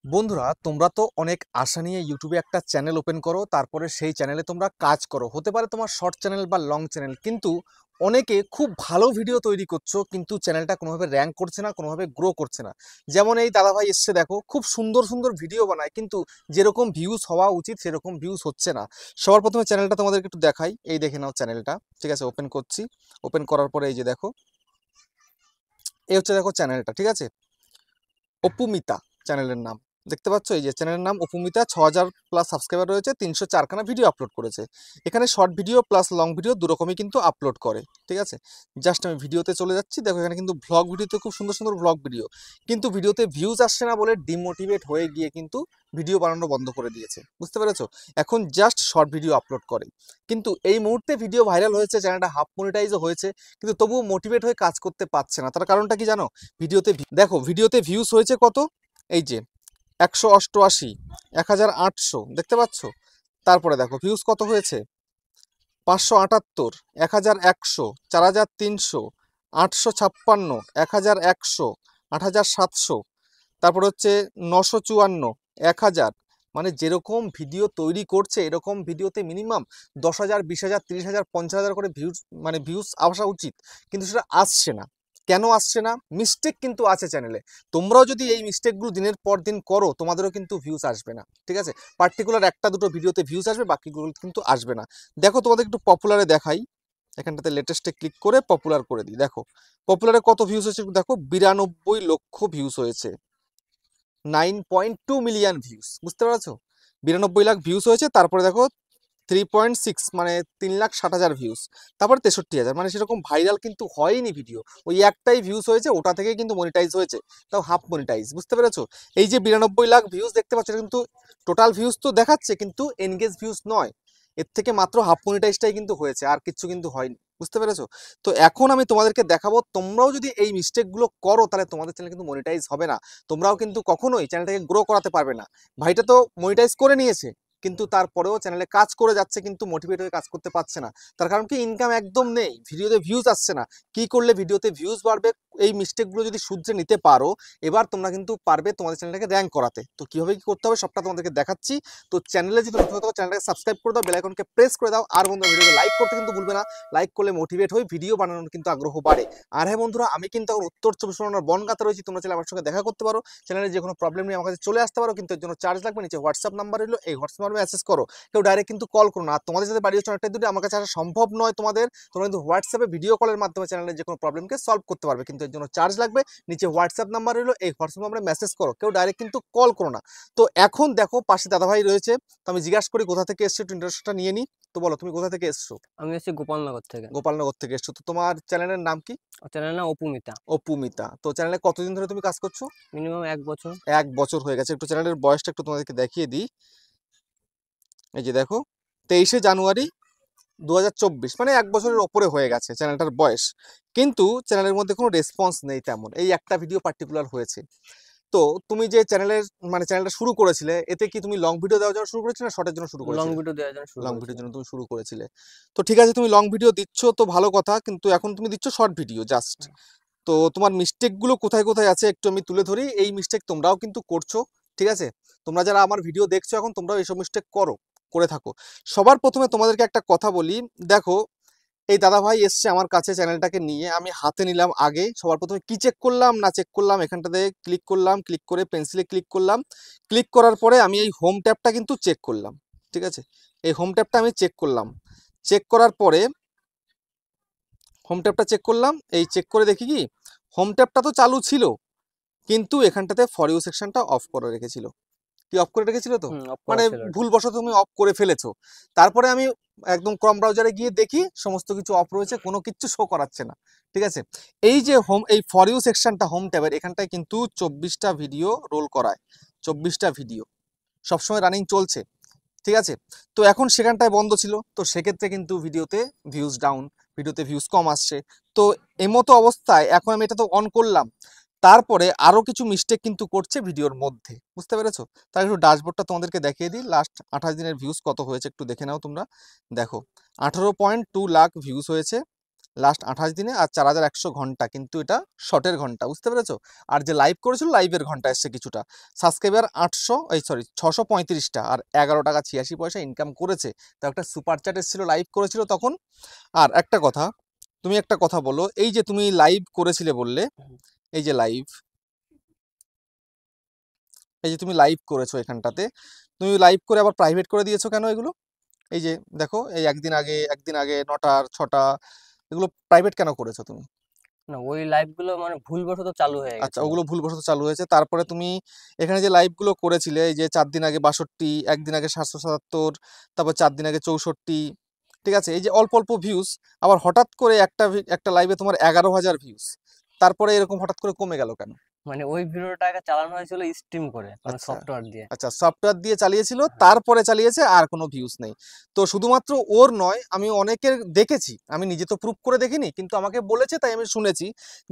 বন্ধুরা, তোমরা তো অনেক আশা নিয়ে ইউটিউবে একটা চ্যানেল ওপেন করো, তারপরে সেই চ্যানেলে তোমরা কাজ করো। হতে পারে তোমার শর্ট চ্যানেল বা লং চ্যানেল, কিন্তু অনেকে খুব ভালো ভিডিও তৈরি করছো, কিন্তু চ্যানেলটা কোনোভাবে র্যাঙ্ক করছে না, কোনোভাবে গ্রো করছে না। যেমন এই দাদাভাই এসছে, দেখো খুব সুন্দর সুন্দর ভিডিও বানায়, কিন্তু যেরকম ভিউজ হওয়া উচিত সেরকম ভিউজ হচ্ছে না। সবার প্রথমে চ্যানেলটা তোমাদেরকে একটু দেখাই, এই দেখে নাও চ্যানেলটা। ঠিক আছে, ওপেন করছি। ওপেন করার পরে এই যে দেখো, এই হচ্ছে দেখো চ্যানেলটা। ঠিক আছে, অপুমিতা চ্যানেলের নাম। দেখতে পাচ্ছ, এই যে চ্যানেলের নাম অপুমিতা। 6000+ সাবস্ক্রাইবার রয়েছে, 304খানা ভিডিও আপলোড করেছে। এখানে short video plus long video দুরকমই কিন্তু আপলোড করে। ঠিক আছে, জাস্ট আমি ভিডিওতে চলে যাচ্ছি। দেখো এখানে কিন্তু ভ্লগ ভিডিওতে খুব সুন্দর সুন্দর ভ্লগ ভিডিও, কিন্তু ভিডিওতে ভিউজ আসছে না বলে ডিমোটিভেট হয়ে গিয়ে কিন্তু ভিডিও বানানো বন্ধ করে দিয়েছে। বুঝতে পেরেছো? এখন জাস্ট শর্ট ভিডিও আপলোড করে, কিন্তু এই মুহূর্তে ভিডিও ভাইরাল হয়েছে, চ্যানেলটা হাফ মনিটাইজও হয়েছে, কিন্তু তবুও মোটিভেট হয়ে কাজ করতে পারছে না। তার কারণটা কি জানো? ভিডিওতে দেখো, ভিডিওতে ভিউজ হয়েছে কত, এই যে 188, 1800, দেখতে পাচ্ছ? তারপরে দেখো ভিউজ কত হয়েছে, 578, 1100, 4300, 856, 1100, 8700, তারপর হচ্ছে 954, 1000। মানে যেরকম ভিডিও তৈরি করছে, এরকম ভিডিওতে মিনিমাম 10,000, 20,000, 30,000, 50,000 করে ভিউজ, মানে ভিউজ আসা উচিত, কিন্তু সেটা আসছে না। কেন আসছে না? মিস্টেক কিন্তু আছে চ্যানেলে। তোমরাও যদি এই মিস্টেকগুলো দিনের পর দিন করো, তোমাদেরও কিন্তু ভিউজ আসবে না। ঠিক আছে, পার্টিকুলার একটা দুটো ভিডিওতে ভিউজ আসবে, বাকিগুলো কিন্তু আসবে না। দেখো তোমাদের একটু পপুলারে দেখাই, এখানটাতে লেটেস্টে ক্লিক করে পপুলার করে দিই। দেখো পপুলারে কত ভিউজ হয়েছে, দেখো 92 লক্ষ ভিউজ হয়েছে, 9.2 মিলিয়ন ভিউজ। বুঝতে পারছো? 92 লাখ ভিউজ হয়েছে। তারপরে দেখো 3.6, মানে 3,60,000 ভিউজ। তারপরে 63,000, মানে সেরকম ভাইরাল কিন্তু হয়নি ভিডিও। ওই একটাই ভিউজ হয়েছে, ওটা থেকে কিন্তু মনিটাইজ হয়েছে, তাও হাফ মনিটাইজ। বুঝতে পেরেছো? এই যে 92 লাখ ভিউজ দেখতে পাচ্ছ, এটা কিন্তু টোটাল ভিউজ তো দেখাচ্ছে, কিন্তু এনগেজ ভিউজ নয়। এর থেকে মাত্র হাফ মনিটাইজটাই কিন্তু হয়েছে, আর কিছু কিন্তু হয়নি। বুঝতে পেরেছো? তো এখন আমি তোমাদেরকে দেখাবো, তোমরাও যদি এই মিস্টেকগুলো করো, তাহলে তোমাদের চ্যানেল কিন্তু মনিটাইজ হবে না। তোমরাও কিন্তু কখনোই চ্যানেলটাকে গ্রো করাতে পারবে না। ভাইটা তো মনিটাইজ করে নিয়েছে, কিন্তু তারপরেও চ্যানেলে কাজ করে যাচ্ছে, কিন্তু মোটিভেট হয়ে কাজ করতে পারছে না। তার কারণ কি? ইনকাম একদম নেই, ভিডিওতে ভিউজ আসছে না। কি করলে ভিডিওতে ভিউজ বাড়বে? এই মিস্টেকগুলো যদি শুধরে নিতে পারো, এবার তোমরা কিন্তু পারবে তোমাদের চ্যানেলটাকে র্যাঙ্ক করাতে। তো কিভাবে কি করতে হবে সবটা তোমাদেরকে দেখাচ্ছি। তো চ্যানেলে যদি নতুন হতো, চ্যানেলটাকে সাবস্ক্রাইব করে দাও, বেল আইকনকে প্রেস করে দাও, আর বন্ধুরা ভিডিওকে লাইক করতে কিন্তু ভুলবে না। লাইক করলে মোটিভেট হয়ে ভিডিও বানানোর কিন্তু আগ্রহ বাড়ে। আর হ্যাঁ বন্ধুরা, আমি কিন্তু এখন উত্তর 24 পরগনার বনগাঁতে রয়েছি। তোমরা চাইলে আমার সঙ্গে দেখা করতে পারো, চ্যানেলে যে কোনো প্রবলেম নিয়ে আমার কাছে চলে আসতে পারো, কিন্তু এর জন্য চার্জ লাগবে। নিচে হোয়াটসঅ্যাপ নাম্বার রইলো, এই হোয়াটসঅ্যাপ নাম্বারে মেসেজ করো। কেউ ডাইরেক্ট কিন্তু কল করো না। আর তোমাদের সাথে বাড়ি হচ্ছে অনেকটাই দূরে, আমার কাছে আসা সম্ভব নয় তোমাদের। তোমরা কিন্তু হোয়াটসঅ্যাপে ভিডিও কলের মাধ্যমে চ্যানেলের যে কোনো প্রবলেমকে সলভ করতে পারবে, কিন্তু এর জন্য চার্জ লাগবে। নিচে হোয়াটসঅ্যাপ নাম্বার রইলো, এই হোয়াটসঅ্যাপ নাম্বারে মেসেজ করো, কেউ ডাইরেক্ট কিন্তু কল করো না। তো এখন দেখো পাশে দাদাভাই রয়েছে, তো আমি জিজ্ঞাসা করি কোথা থেকে এসছো, একটু ইন্টারেস্টটা নিয়ে নিই। তো বলো, তুমি কোথা থেকে এসছো? আমি এসেছি গোপালনগর থেকে। গোপালনগর থেকে এসছো। তো তোমার চ্যানেলের নাম কি? চ্যানেলের নাম অপুমিতা। অপুমিতা। তো চ্যানেলে কতদিন ধরে তুমি কাজ করছো? মিনিমাম 1 বছর। 1 বছর হয়ে গেছে। একটু চ্যানেলের বয়সটা একটু তোমাদেরকে দেখিয়ে দিই। এই যে দেখো, 23শে জানুয়ারি 2024, মানে 1 বছরের ওপরে হয়ে গেছে চ্যানেলটার বয়স। কিন্তু চ্যানেলের মধ্যে কোনো রেসপন্স নেই তেমন, এই একটা ভিডিও পার্টিকুলার হয়েছে। তো তুমি যে চ্যানেলের, মানে চ্যানেলটা শুরু করেছিলে, এতে কি তুমি লং ভিডিও দেওয়ার জন্য শুরু করেছিলে, না শর্টের জন্য শুরু লং করেছিলে? ভিডিও দেওয়ার জন্য শুরু লং ভিডিওর করেছিলাম। জন্য তুমি শুরু করেছিলে। তো ঠিক আছে, তুমি লং ভিডিও দিচ্ছ তো ভালো কথা, কিন্তু এখন তুমি দিচ্ছ শর্ট ভিডিও জাস্ট। তো তোমার মিস্টেকগুলো কোথায় কোথায় আছে একটু আমি তুলে ধরি। এই মিস্টেক তোমরাও কিন্তু করছো। ঠিক আছে, তোমরা যারা আমার ভিডিও দেখছো এখন, তোমরাও এইসব মিস্টেক করে থাকো। সবার প্রথমে তোমাদেরকে একটা কথা বলি। দেখো, এই দাদাভাই এসছে আমার কাছে চ্যানেলটাকে নিয়ে, আমি হাতে নিলাম। আগে সবার প্রথমে কি চেক করলাম না চেক করলাম, এখানটাতে ক্লিক করলাম, ক্লিক করে পেন্সিলে ক্লিক করলাম। ক্লিক করার পরে আমি এই হোম ট্যাবটা কিন্তু চেক করলাম। ঠিক আছে, এই হোম ট্যাবটা আমি চেক করলাম। চেক করার পরে হোম ট্যাবটা চেক করলাম, এই চেক করে দেখি কি, হোম ট্যাবটা তো চালু ছিল, কিন্তু এখানটাতে ফর ইউ সেকশনটা অফ করে রেখেছিল। কি অফ করে রেখেছিল? তো অফ করা মানে ছিল ওটা। ভুলবশত তুমি অফ করে ফেলেছো। তারপরে আমি একদম ক্রম ব্রাউজারে গিয়ে দেখি সমস্ত কিছু অফ রয়েছে, কোনো কিছু শো করাচ্ছে না। ঠিক আছে, এই যে এই ফর ইউ সেকশনটা হোম ট্যাবের এখানটায় কিন্তু 24টা ভিডিও রোল করায়, 24টা ভিডিও সবসময় রানিং চলছে। ঠিক আছে, তো এখন সেখানটায় বন্ধ ছিল, তো সেক্ষেত্রে কিন্তু ভিডিওতে ভিউজ ডাউন, ভিডিওতে ভিউজ কম আসছে। তো এমতো অবস্থায় এখন আমি এটা তো অন করলাম, তারপরে আরো কিছু মিস্টেক কিন্তু করছে ভিডিওর মধ্যে। বুঝতে পেরেছো? তাই একটু ড্যাশবোর্ডটা তোমাদেরকে দেখিয়ে দিই, লাস্ট 28 দিনের ভিউজ কত হয়েছে একটু দেখে নাও তোমরা। দেখো, 18.2 লাখ ভিউজ হয়েছে, লাস্ট 28 দিনে, আর 4100 ঘন্টা, কিন্তু এটা শর্টের ঘন্টা, বুঝতে পেরেছো? আর যে লাইভ করেছিল লাইভের ঘন্টা এসছে কিছুটা। সাবস্ক্রাইবার 635টা, আর 11 টাকা 86 পয়সা ইনকাম করেছে। তো একটা সুপার চ্যাট এসেছিল, লাইভ করেছিল তখন। আর একটা কথা, তুমি একটা কথা বলো, এই যে তুমি লাইভ করেছিলে বললে, এই যে লাইভ, এই যে তুমি লাইভ করেছো এখানটাতে, তুমি লাইভ করে আবার প্রাইভেট করে দিয়েছো কেন এগুলো? এই যে দেখো, এই একদিন আগে 9টা 6টা, এগুলো প্রাইভেট কেন করেছো তুমি? না, ওই লাইভ গুলো মানে ভুলবশত চালু হয়ে আচ্ছা, গেছিল। ওগুলো ভুলবশত চালু হয়েছে। তারপরে তুমি এখানে যে লাইভগুলো করেছিলে, এই যে 4 দিন আগে 62, একদিন আগে 777, তারপর 4 দিন আগে 64, ঠিক আছে? এই যে অল্প অল্প ভিউজ, আবার হঠাৎ করে একটা লাইভে তোমার 11,000 ভিউজ, তারপরে এরকম হঠাৎ করে কমে গেল কেন? মানে ওই ভিডিওটাকে চালানো হয়েছিল স্ট্রিম করে, মানে আচ্ছা, সফটওয়্যার দিয়ে। আচ্ছা, সফটওয়্যার দিয়ে চালিয়েছিল, হ্যাঁ। তারপরে চালিয়েছে, আর কোনো ভিউজ নেই। তো শুধুমাত্র ওর নয়, আমি অনেকের দেখেছি, আমি নিজে তো প্রুফ করে দেখিনি, কিন্তু আমাকে বলেছে তাই আমি শুনেছি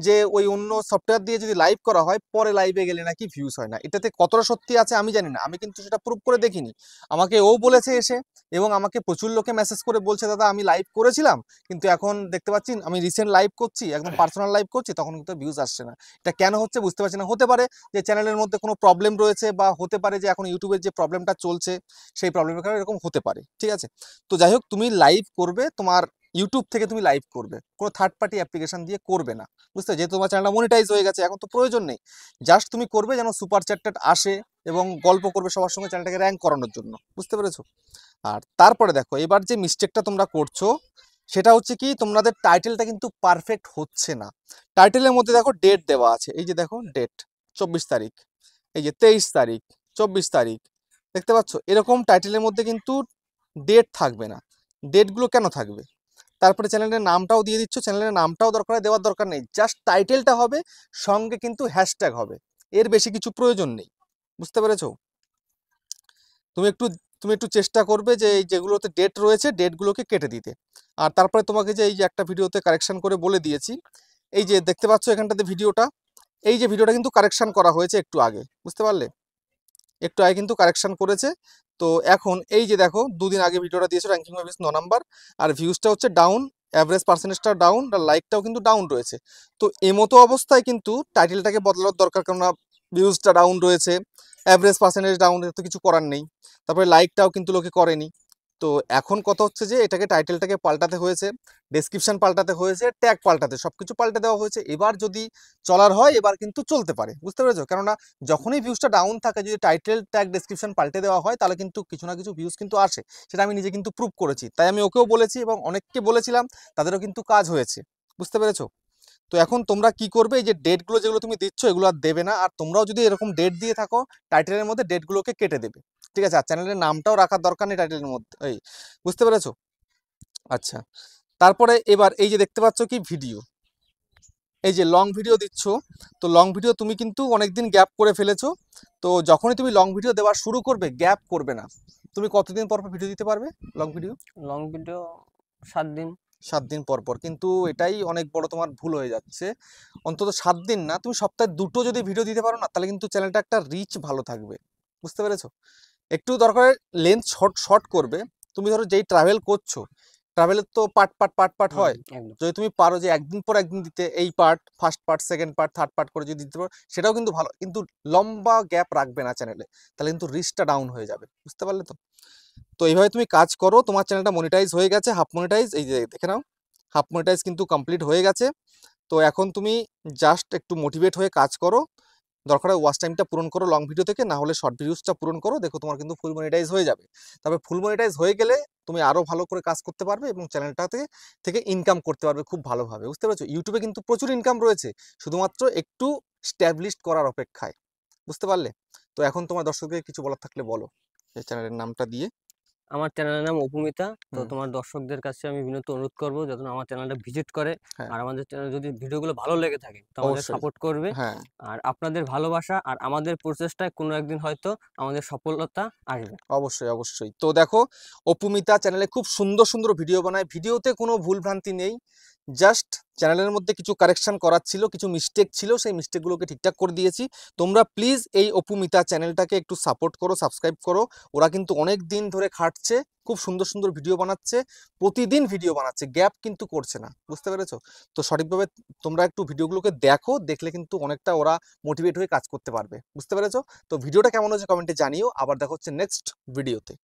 যে ওই অন্য সফটওয়্যার দিয়ে যদি লাইভ করা হয়, পরে লাইভে গেলে নাকি ভিউজ হয় না। এটাতে কতটা সত্যি আছে আমি জানি না, আমি কিন্তু সেটা প্রুফ করে দেখিনি। আমাকে ও বলেছে এসে, এবং আমাকে প্রচুর লোকে মেসেজ করে বলছে, দাদা আমি লাইভ করেছিলাম, কিন্তু এখন দেখতে পাচ্ছি আমি রিসেন্ট লাইভ করছি, একদম পার্সোনাল লাইভ করছি, তখন কিন্তু ভিউজ আসছে না। এটা কেন হচ্ছে বুঝতে পারছি না। হতে পারে যে চ্যানেলের মধ্যে কোনো প্রবলেম রয়েছে, বা হতে পারে যে এখন ইউটিউবের যে প্রবলেমটা চলছে সেই প্রবলেমের কারণে এরকম হতে পারে, ঠিক আছে? তো যাই হোক, তুমি লাইভ করবে তোমার ইউটিউব থেকে, তুমি লাইভ করবে, কোনো থার্ড পার্টি অ্যাপ্লিকেশন দিয়ে করবে না, বুঝতে? যেহেতু তোমার চ্যানেলটা মনিটাইজ হয়ে গেছে, এখন তো প্রয়োজন নেই। জাস্ট তুমি করবে যেন সুপার চ্যাট আসে, এবং গল্প করবে সবার সঙ্গে চ্যানেলটাকে র্যাঙ্ক করানোর জন্য, বুঝতে পেরেছো? আর তারপরে দেখো, এবার যে মিস্টেকটা তোমরা করছো সেটা হচ্ছে কি, তোমাদের টাইটেলটা কিন্তু পারফেক্ট হচ্ছে না। টাইটেলের মধ্যে দেখো ডেট দেওয়া আছে, এই যে দেখো ডেট 24 তারিখ, এই যে 23 তারিখ, 24 তারিখ, দেখতে পাচ্ছ? এরকম টাইটেলের মধ্যে কিন্তু ডেট থাকবে না। ডেটগুলো কেন থাকবে? তারপরে চ্যানেলের নামটাও দিয়ে দিচ্ছ, চ্যানেলের নামটাও দেওয়ার দরকার নেই, জাস্ট টাইটেলটা হবে, সঙ্গে কিন্তু হ্যাশট্যাগ হবে, এর বেশি কিছু প্রয়োজন নেই, বুঝতে পেরেছো? তুমি একটু তুমি একটু চেষ্টা করবে যে এই যেগুলোতে ডেট রয়েছে ডেটগুলোকে কেটে দিতে। আর তারপরে তোমাকে যে এই যে একটা ভিডিওতে কারেকশন করে বলে দিয়েছি, এই যে দেখতে পাচ্ছ এখানটাতে ভিডিওটা, এই যে ভিডিওটা কিন্তু কারেকশন করা হয়েছে একটু আগে, বুঝতে পারলে? একটু আগে কিন্তু কারেকশন করেছে। তো এখন এই যে দেখো, 2 দিন আগে ভিডিওটা দিয়েছে, র্যাঙ্কিং ওয়াইজ 9 নাম্বার, আর ভিউজটা হচ্ছে ডাউন, অ্যাভারেজ পার্সেন্টেজটা ডাউন, আর লাইকটাও কিন্তু ডাউন রয়েছে। তো এমতো অবস্থায় কিন্তু টাইটেলটাকে বদলানোর দরকার, কেননা ভিউজটা ডাউন রয়েছে, অ্যাভারেজ পার্সেন্টেজ ডাউন, তো কিছু করার নেই। তারপরে লাইকটাও কিন্তু লোকে করেনি। তো এখন কথা হচ্ছে যে এটাকে, টাইটেলটাকে পাল্টাতে হয়েছে, ডেসক্রিপশন পাল্টাতে হয়েছে, ট্যাগ পাল্টাতে, সবকিছু পাল্টে দেওয়া হয়েছে। এবার যদি চলার হয়, এবার কিন্তু চলতে পারে, বুঝতে পেরেছো? কেননা যখনই ভিউজটা ডাউন থাকে, যদি টাইটেল ট্যাগ ডেসক্রিপশন পাল্টে দেওয়া হয়, তাহলে কিন্তু কিছু না কিছু ভিউজ কিন্তু আসে। সেটা আমি নিজে কিন্তু প্রুভ করেছি, তাই আমি ওকেও বলেছি এবং অনেককে বলেছিলাম, তাদেরও কিন্তু কাজ হয়েছে, বুঝতে পেরেছো? তো এখন তোমরা কি করবে, এই যে ডেটগুলো যেগুলো তুমি দিচ্ছ এগুলো আর দেবে না। আর তোমরাও যদি এরকম ডেট দিয়ে থাকো, টাইটেলের মধ্যে ডেটগুলোকে কেটে দেবে, ঠিক আছে? আর চ্যানেলের নামটাও রাখার দরকার নেই টাইটেলের মধ্যে, এই, বুঝতে পেরেছো? আচ্ছা, তারপরে এবার এই যে দেখতে পাচ্ছ কি ভিডিও, এই যে লং ভিডিও দিচ্ছ, তো লং ভিডিও তুমি কিন্তু অনেকদিন গ্যাপ করে ফেলেছো। তো যখনই তুমি লং ভিডিও দেওয়া শুরু করবে, গ্যাপ করবে না। তুমি কতদিন পর পর ভিডিও দিতে পারবে লং ভিডিও? লং ভিডিও 7 দিন। 7 দিন পর পর, কিন্তু এটাই অনেক বড় তোমার ভুল হয়ে যাচ্ছে। অন্তত 7 দিন না, তুমি সপ্তাহে 2টো যদি ভিডিও দিতে পারো না, তাহলে কিন্তু চ্যানেলটা একটা রিচ ভালো থাকবে, বুঝতে পেরেছো? একটু দরকার লেন্থ শর্ট শর্ট করবে। তুমি ধরো যেই ট্রাভেল করছো, ট্রাভেলের তো পার্ট হয়। একদম। যদি তুমি পারো যে একদিন পর একদিন দিতে, এই part, first part, second part, third part করে যদি দিতে পারো, সেটাও কিন্তু ভালো। কিন্তু লম্বা গ্যাপ রাখবে না চ্যানেলে, তাহলে কিন্তু রিচটা ডাউন হয়ে যাবে, বুঝতে পারলে তো? তো এইভাবে তুমি কাজ করো। তোমার চ্যানেলটা মনিটাইজ হয়ে গেছে, হাফ মনিটাইজ, এই যে দেখে নাও, হাফ মনিটাইজ কিন্তু কমপ্লিট হয়ে গেছে। তো এখন তুমি জাস্ট একটু মোটিভেট হয়ে কাজ করো, দরকার হয় ওয়াচ টাইমটা পূরণ করো লং ভিডিও থেকে, না হলে শর্ট ভিডিওসটা পূরণ করো, দেখো তোমার কিন্তু ফুল মনিটাইজ হয়ে যাবে। তবে ফুল মনিটাইজ হয়ে গেলে তুমি আরো ভালো করে কাজ করতে পারবে, এবং চ্যানেলটাতে থেকে ইনকাম করতে পারবে খুব ভালোভাবে, বুঝতে পেরেছো? ইউটিউবে কিন্তু প্রচুর ইনকাম রয়েছে, শুধুমাত্র একটু স্ট্যাবলিশড করার অপেক্ষায়, বুঝতে পারলে? তো এখন তোমার দর্শকদের কিছু বলার থাকলে বলো, এই চ্যানেলের নামটা দিয়ে। আমার চ্যানেলের নাম অপুমিতা। তো হুম। তোমার দর্শকদের কাছে আমি বিনীত অনুরোধ করবো যাতে আমার চ্যানেলটা ভিজিট করে, হ্যাঁ, আর আমাদের চ্যানেল যদি ভিডিওগুলো ভালো লেগে থাকে তো আমাদের অবশ্যই। সাপোর্ট করবে। হ্যাঁ, আর আপনাদের ভালোবাসা আর আমাদের প্রচেষ্টায় কোনো একদিন হয়তো আমাদের সফলতা আসবে। অবশ্যই, অবশ্যই। তো দেখো, অপুমিতা চ্যানেলে খুব সুন্দর সুন্দর ভিডিও বানায়, ভিডিওতে কোনো ভুল ভ্রান্তি নেই, জাস্ট চ্যানেলের মধ্যে কিছু কারেকশন করার ছিল, কিছু মিস্টেক ছিল, সেই মিস্টেকগুলোকে ঠিকঠাক করে দিয়েছি। তোমরা প্লিজ এই অপুমিতা চ্যানেলটাকে একটু সাপোর্ট করো, সাবস্ক্রাইব করো। ওরা কিন্তু অনেক দিন ধরে খাটছে, খুব সুন্দর সুন্দর ভিডিও বানাচ্ছে, প্রতিদিন ভিডিও বানাচ্ছে, গ্যাপ কিন্তু করছে না, বুঝতে পেরেছো? তো সঠিকভাবে তোমরা একটু ভিডিওগুলোকে দেখো, দেখলে কিন্তু অনেকটা ওরা মোটিভেট হয়ে কাজ করতে পারবে, বুঝতে পেরেছো? তো ভিডিওটা কেমন হয়েছে কমেন্টে জানিও। আবার দেখা হচ্ছে নেক্সট ভিডিওতে।